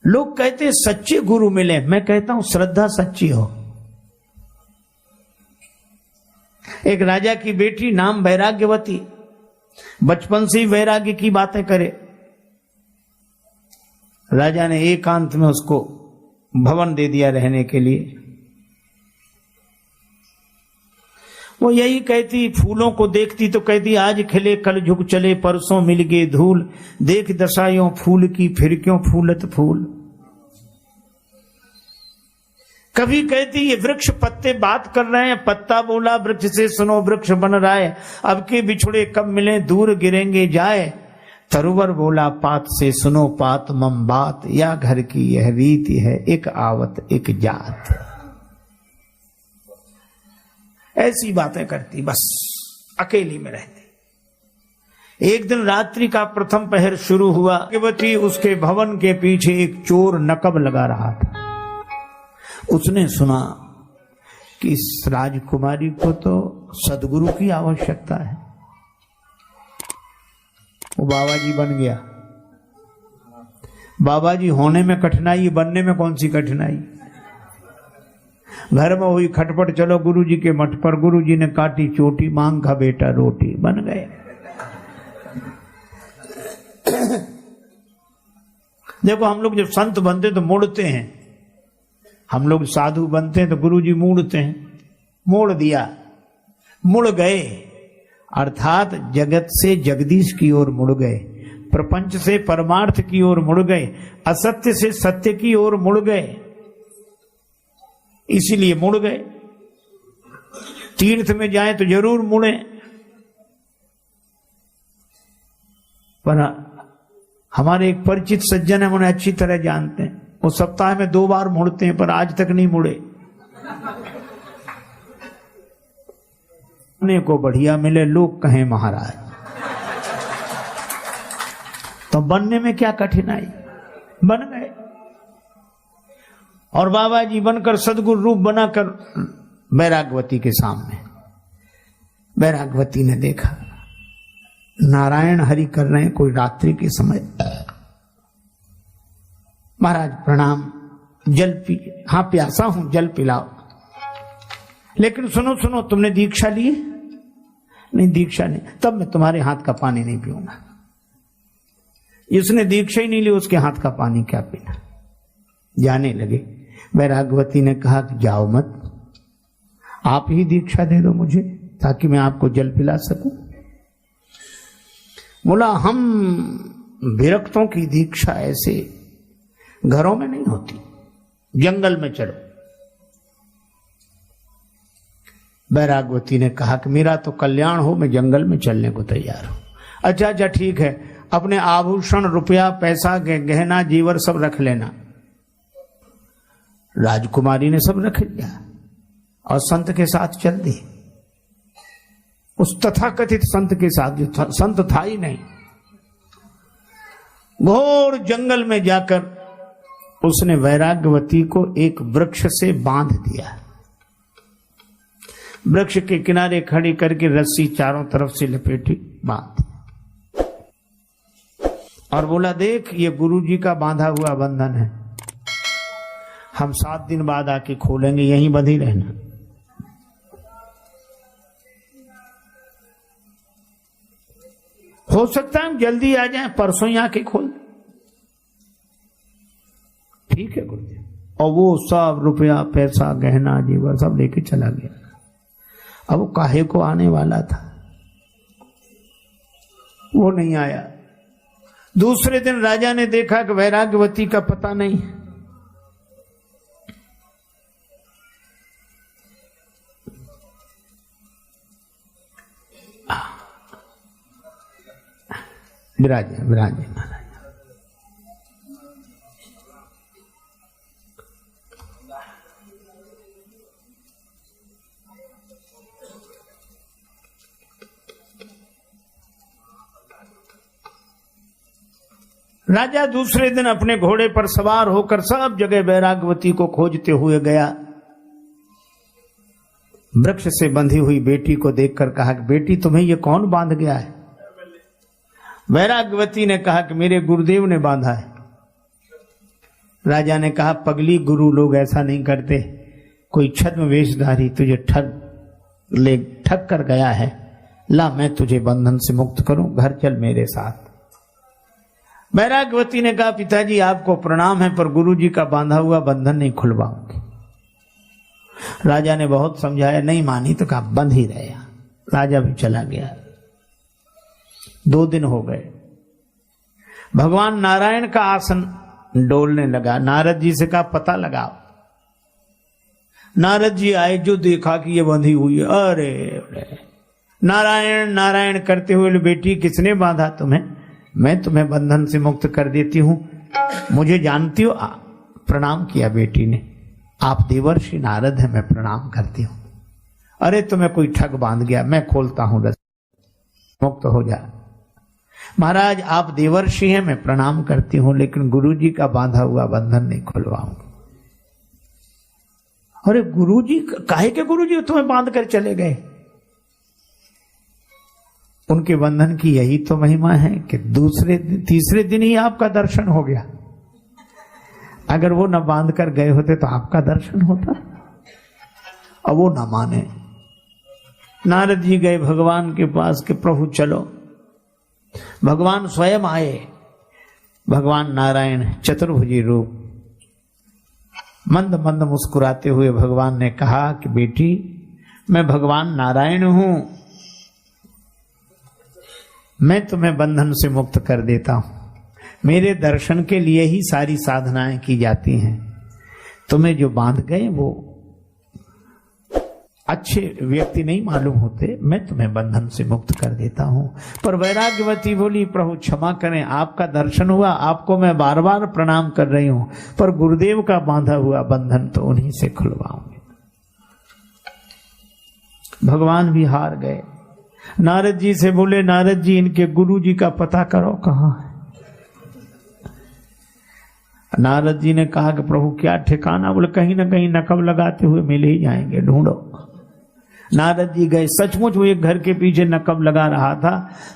लोग कहते सच्चे गुरु मिले, मैं कहता हूं श्रद्धा सच्ची हो। एक राजा की बेटी नाम वैराग्यवती, बचपन से ही वैराग्य की बातें करे। राजा ने एकांत में उसको भवन दे दिया रहने के लिए। वो यही कहती, फूलों को देखती तो कहती आज खिले कल झुक चले, परसों मिल गए धूल, देख दशायों फूल की फिर क्यों फूलत फूल। कभी कहती ये वृक्ष पत्ते बात कर रहे हैं, पत्ता बोला वृक्ष से सुनो वृक्ष बन रहा है, अब के बिछुड़े कब मिले दूर गिरेंगे जाए। तरुवर बोला पात से सुनो पात मम बात, या घर की यह रीति है एक आवत एक जात। ऐसी बातें करती, बस अकेली में रहती। एक दिन रात्रि का प्रथम पहर शुरू हुआ। भाग्यवती उसके भवन के पीछे एक चोर नकब लगा रहा था। उसने सुना कि इस राजकुमारी को तो सदगुरु की आवश्यकता है। वो बाबा जी बन गया। बाबा जी होने में कठिनाई, बनने में कौन सी कठिनाई। घर में हुई खटपट, चलो गुरु जी के मठ पर, गुरु जी ने काटी चोटी, मांग का बेटा रोटी, बन गए। देखो हम लोग जब संत बनते तो मुड़ते हैं, हम लोग साधु बनते हैं तो गुरु जी मूड़ते हैं। मोड़ दिया, मुड़ गए, अर्थात जगत से जगदीश की ओर मुड़ गए, प्रपंच से परमार्थ की ओर मुड़ गए, असत्य से सत्य की ओर मुड़ गए। इसीलिए मुड़ गए। तीर्थ में जाएं तो जरूर मुड़े, पर हमारे एक परिचित सज्जन है, उन्हें अच्छी तरह जानते हैं। वो सप्ताह में 2 बार मुड़ते हैं, पर आज तक नहीं मुड़े। अपने को बढ़िया मिले, लोग कहें महाराज। तो बनने में क्या कठिनाई, बन गए। और बाबा जी बनकर सदगुरु रूप बनाकर वैराग्यवती के सामने। वैराग्यवती ने देखा नारायण हरि कर रहे हैं कोई रात्रि के समय। महाराज प्रणाम, जल पी। हाँ प्यासा हूं, जल पिलाओ। लेकिन सुनो सुनो, तुमने दीक्षा ली? नहीं दीक्षा नहीं। तब मैं तुम्हारे हाथ का पानी नहीं पीऊंगा। इसने दीक्षा ही नहीं ली, उसके हाथ का पानी क्या पीना। जाने लगे। वैराग्यवती ने कहा कि जाओ मत, आप ही दीक्षा दे दो मुझे ताकि मैं आपको जल पिला सकूं। बोला हम विरक्तों की दीक्षा ऐसे घरों में नहीं होती, जंगल में चलो। वैराग्यवती ने कहा कि मेरा तो कल्याण हो, मैं जंगल में चलने को तैयार हूं। अच्छा अच्छा ठीक है, अपने आभूषण रुपया पैसा गहना जीवर सब रख लेना। राजकुमारी ने सब रख लिया और संत के साथ चल दी। उस तथाकथित संत के साथ, जो संत था ही नहीं। घोर जंगल में जाकर उसने वैराग्यवती को एक वृक्ष से बांध दिया। वृक्ष के किनारे खड़ी करके रस्सी चारों तरफ से लपेटी, बांध दिया। और बोला देख ये गुरु जी का बांधा हुआ बंधन है, हम 7 दिन बाद आके खोलेंगे, यहीं बंधी रहना। हो सकता है हम जल्दी आ जाएं, परसों ही आके खोल। ठीक है गुरुदेव। और वो सब रुपया पैसा गहना जीवर सब लेके चला गया। अब वो काहे को आने वाला था, वो नहीं आया। दूसरे दिन राजा ने देखा कि वैराग्यवती का पता नहीं। विराजे विराजे महाराज। राजा दूसरे दिन अपने घोड़े पर सवार होकर सब जगह वैराग्यवती को खोजते हुए गया। वृक्ष से बंधी हुई बेटी को देखकर कहा कि बेटी तुम्हें ये कौन बांध गया है? वैराग्यवती ने कहा कि मेरे गुरुदेव ने बांधा है। राजा ने कहा, पगली, गुरु लोग ऐसा नहीं करते। कोई छद्म वेशधारी तुझे ठग कर गया है, ला मैं तुझे बंधन से मुक्त करूं, घर चल मेरे साथ। वैराग्यवती ने कहा, पिताजी आपको प्रणाम है, पर गुरुजी का बांधा हुआ बंधन नहीं खुलवाऊंगी। राजा ने बहुत समझाया, नहीं मानी तो कहा बंध ही रहे। राजा भी चला गया। 2 दिन हो गए। भगवान नारायण का आसन डोलने लगा। नारद जी से कहा, पता लगाओ। नारद जी आए, जो देखा कि ये बंधी हुई है, अरे नारायण नारायण करते हुए, बेटी किसने बांधा तुम्हें? मैं तुम्हें बंधन से मुक्त कर देती हूं, मुझे जानती हो? प्रणाम किया बेटी ने। आप देवर्षि नारद हैं, मैं प्रणाम करती हूं। अरे तुम्हें कोई ठग बांध गया, मैं खोलता हूं, मुक्त हो जा। महाराज आप देवर्षि हैं, मैं प्रणाम करती हूं, लेकिन गुरुजी का बांधा हुआ बंधन नहीं खुलवाऊंगी। अरे गुरुजी, काहे के गुरुजी तुम्हें बांध कर चले गए? उनके बंधन की यही तो महिमा है कि तीसरे दिन ही आपका दर्शन हो गया। अगर वो न बांध कर गए होते तो आपका दर्शन होता। अब वो न माने। नारद जी गए भगवान के पास कि प्रभु चलो। भगवान स्वयं आए। भगवान नारायण चतुर्भुजी रूप, मंद मंद मुस्कुराते हुए भगवान ने कहा कि बेटी, मैं भगवान नारायण हूं, मैं तुम्हें बंधन से मुक्त कर देता हूं। मेरे दर्शन के लिए ही सारी साधनाएं की जाती हैं। तुम्हें जो बांध गए वो अच्छे व्यक्ति नहीं मालूम होते, मैं तुम्हें बंधन से मुक्त कर देता हूं। पर वैराग्यवती बोली, प्रभु क्षमा करें, आपका दर्शन हुआ, आपको मैं बार बार प्रणाम कर रही हूं, पर गुरुदेव का बांधा हुआ बंधन तो उन्हीं से खुलवाऊंगी। भगवान भी हार गए। नारद जी से बोले, नारद जी इनके गुरु जी का पता करो कहां है। नारद जी ने कहा कि प्रभु क्या ठिकाना? बोले कहीं ना कहीं नकब लगाते हुए मिल ही जाएंगे, ढूंढो। नारद जी गए, सचमुच वो एक घर के पीछे नकब लगा रहा था।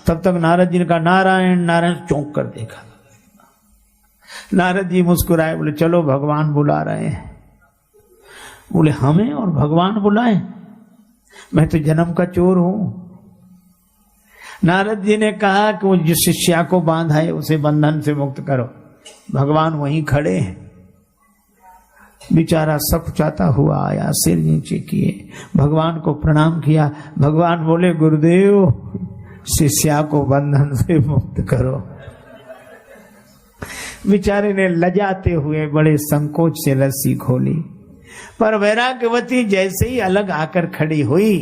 तब तक नारद जी ने कहा, नारायण नारायण, चौंक कर देखा। नारद जी मुस्कुराए, बोले चलो भगवान बुला रहे हैं। बोले हमें और भगवान बुलाए? मैं तो जन्म का चोर हूं। नारद जी ने कहा कि वो जिस शिष्या को बांधा है उसे बंधन से मुक्त करो। भगवान वहीं खड़े हैं। बेचारा सकुचाता हुआ आया, सिर नीचे किए, भगवान को प्रणाम किया। भगवान बोले, गुरुदेव शिष्या को बंधन से मुक्त करो। बेचारे ने लजाते हुए बड़े संकोच से रस्सी खोली, पर वैराग्यवती जैसे ही अलग आकर खड़ी हुई,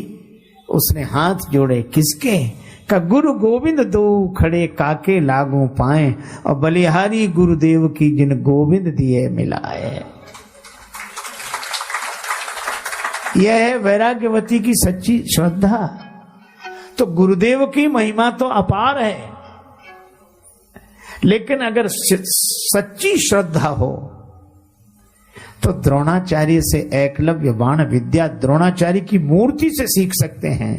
उसने हाथ जोड़े। किसके? का गुरु गोविंद दो खड़े काके लागू पाए, और बलिहारी गुरुदेव की जिन गोविंद दिए मिलाए। यह है वैराग्यवती की सच्ची श्रद्धा। तो गुरुदेव की महिमा तो अपार है, लेकिन अगर सच्ची श्रद्धा हो तो द्रोणाचार्य से एकलव्य बाण विद्या द्रोणाचार्य की मूर्ति से सीख सकते हैं।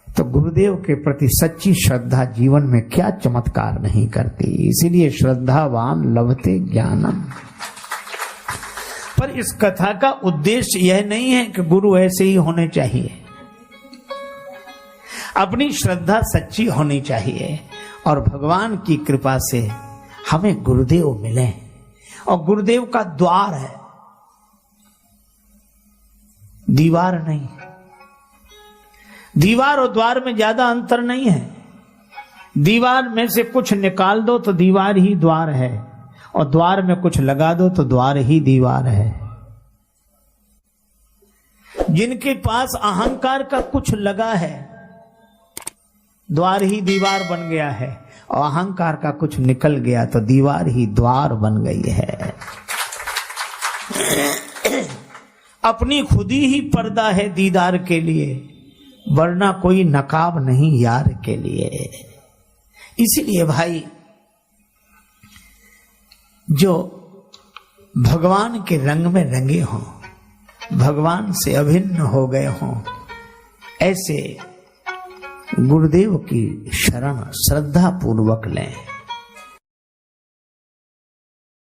तो गुरुदेव के प्रति सच्ची श्रद्धा जीवन में क्या चमत्कार नहीं करती। इसीलिए श्रद्धावान लभते ज्ञानम। पर इस कथा का उद्देश्य यह नहीं है कि गुरु ऐसे ही होने चाहिए। अपनी श्रद्धा सच्ची होनी चाहिए, और भगवान की कृपा से हमें गुरुदेव मिले। और गुरुदेव का द्वार है, दीवार नहीं। दीवार और द्वार में ज्यादा अंतर नहीं है। दीवार में से कुछ निकाल दो तो दीवार ही द्वार है, और द्वार में कुछ लगा दो तो द्वार ही दीवार है। जिनके पास अहंकार का कुछ लगा है, द्वार ही दीवार बन गया है, और अहंकार का कुछ निकल गया तो दीवार ही द्वार बन गई है। अपनी खुदी ही पर्दा है दीदार के लिए, वरना कोई नकाब नहीं यार के लिए। इसीलिए भाई, जो भगवान के रंग में रंगे हों, भगवान से अभिन्न हो गए हों, ऐसे गुरुदेव की शरण श्रद्धा पूर्वक लें।